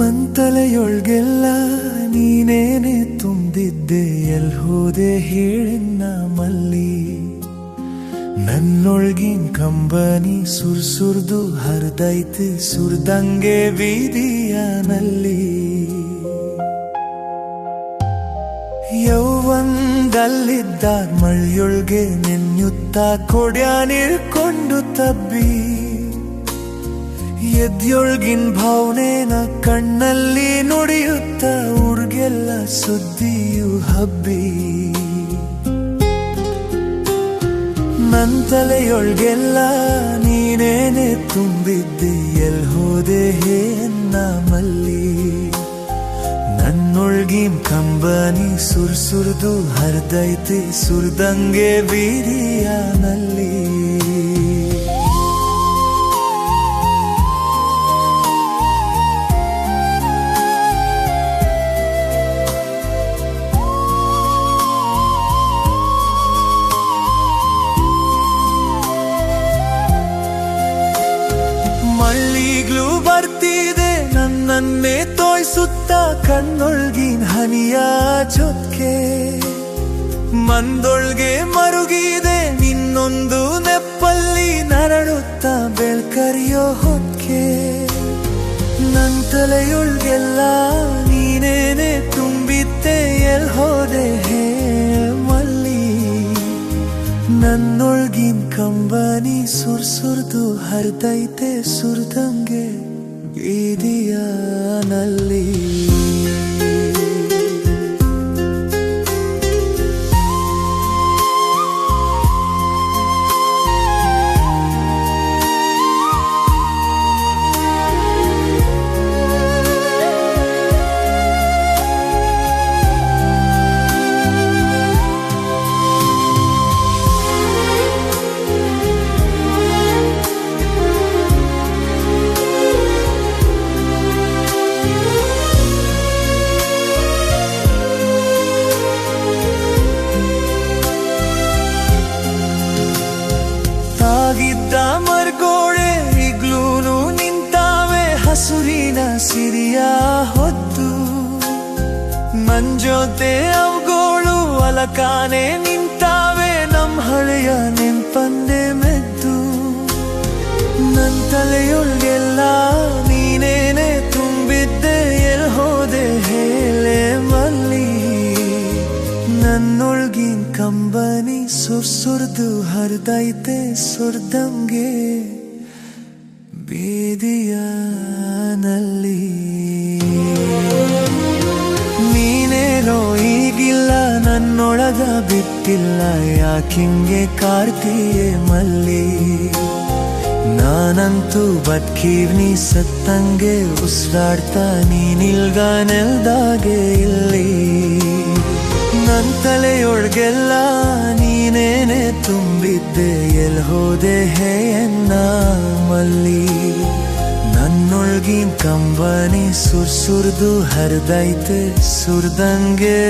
ನನ್ ತಲೆಯೊಳ್ಗೆಲ್ಲ ನೀನೇನೆ ತುಂಬಿದ್ದೆ, ಎಲ್ ಹೋದೆ ಹೇಳೆನ್ನ ಮಲ್ಲಿ. ನನ್ನೊಳ್ಗಿನ್ ಕಂಬನಿ ಸುರ್ಸುರ್ದು ಹರಿದೈತೆ ಸುರ್ದಂಗೆ ಬೀದಿಯನಲ್ಲಿ. ಯೌವನದಲ್ಲಿದ್ದಾಗ ಮಳೆಯೊಳ್ಗೆ ನೆನ್ಯುತ್ತ ಕೊಡ್ಯಾನಿರ್ಕೊಂಡು ತಬ್ಬಿ, ಎದ್ಯೊಳ್ಗಿನ್ ಭಾವನೆನ ಕಣ್ಣಲ್ಲಿ ನುಡಿಯುತ್ತ ಊರ್ಗೆಲ್ಲ ಸುದ್ದಿಯು ಹಬ್ಬಿ. ನನ್ ತಲೆಯೊಳ್ಗೆಲ್ಲ ನೀನೇನೆ ತುಂಬಿದ್ದೆ, ಎಲ್ ಹೋದೆ ಹೇನ್ನ ಮಲ್ಲಿ. ನನ್ನೊಳ್ಗಿನ್ ಕಂಬನಿ ಸುರ್ಸುರ್ದು ಹರಿದೈತೆ ಸುರ್ದಂಗೆ ಬೀದಿಯನಲ್ಲಿ. ಮಳ್ಳಿಗ್ಲೂ ಬರ್ತಿದೆ ನನ್ನನ್ನೇ ತೋಯ್ಸುತ್ತ ಕಣ್ಣೊಳ್ಗಿನ ಹನಿಯ ಜೊತ್ಕೆ. ಮಂದೊಳ್ಗೆ ಮರುಗಿದೆ ನಿನ್ನೊಂದು ನೆಪ್ಪಲ್ಲಿ ನರಳುತ್ತ ಬೆಳ್ಕರಿಯೋ ಹೊಕ್ಕೆ. ನನ್ ತಲೆಯೊಳ್ಗೆಲ್ಲ ನೀನೇನೆ ತುಂಬಿದ್ದೆ, ಎಲ್ ಹೋದೆ ಹೇ ಮಲ್ಲಿ. ನನ್ನೊಳ್ಗಿನ್ ಕಂಬನಿ ಸುರ್ಸುರ್ದು ಹರಿದೈತೆ ಸುರ್ದಂಗೆ ಬೀದಿಯನಲ್ಲಿ. ಆಗಿದ್ದ ಮರ್ಗೋಳೆ ಈಗ್ಲೂನು ನಿಂತಾವೆ ಹಸುರಿನ ಸಿರಿಯ ಹೊತ್ತು. ನನ್ ಜೊತೆ ಅವುಗಳು ಅಲಕಾನೆ ನಿಂತಾವೆ ನಮ್ ಹಳೆಯ ನೆನ್ಪನ್ನೇ ಮೆದ್ದು. ನನ್ ತಲೆಯೊಳ್ಗೆಲ್ಲ ನೀನೇನೆ ತುಂಬಿದ್ದೆ, ಎಲ್ ಹೋದೆ ಹೇಳೆ ಮಲ್ಲಿ. ನನ್ನೊಳ್ಗಿನ್ ಕಂಬನಿ ಸುರ್ಸುರ್ದು ಹರಿದೈತೆ ಸುರ್ದಂಗೆ ಬೀದಿಯನಲ್ಲಿ. ನೀನೇನೋ ಈಗಿಲ್ಲ ನನ್ನೊಳಗ ಬಿಟ್ಟಿಲ್ಲ, ಯಾಕಿಂಗೆ ಕಾರ್ತೀಯೆ ಮಲ್ಲಿ. ನಾನಂತೂ ಬದ್ಕೀವ್ನಿ ಸತ್ತಂಗೆ ಉಸಿರಾಡ್ತಾ ನೀನಿಲ್ಗ ನೆಲ್ದಾಗೆ ಇಲ್ಲಿ. ನನ್ ತಲೆಯೊಳ್ಗೆಲ್ಲ ನೀನೇನೆ ತುಂಬಿದ್ದೆ, ಎಲ್ ಹೋದೆ ಹೇಯನ್ನ ಮಲ್ಲಿ. ನನ್ನೊಳ್ಗಿನ್ ಕಂಬನಿ ಸುರ್ಸುರ್ದು ಹರಿದೈತೆ ಸುರ್ದಂಗೆ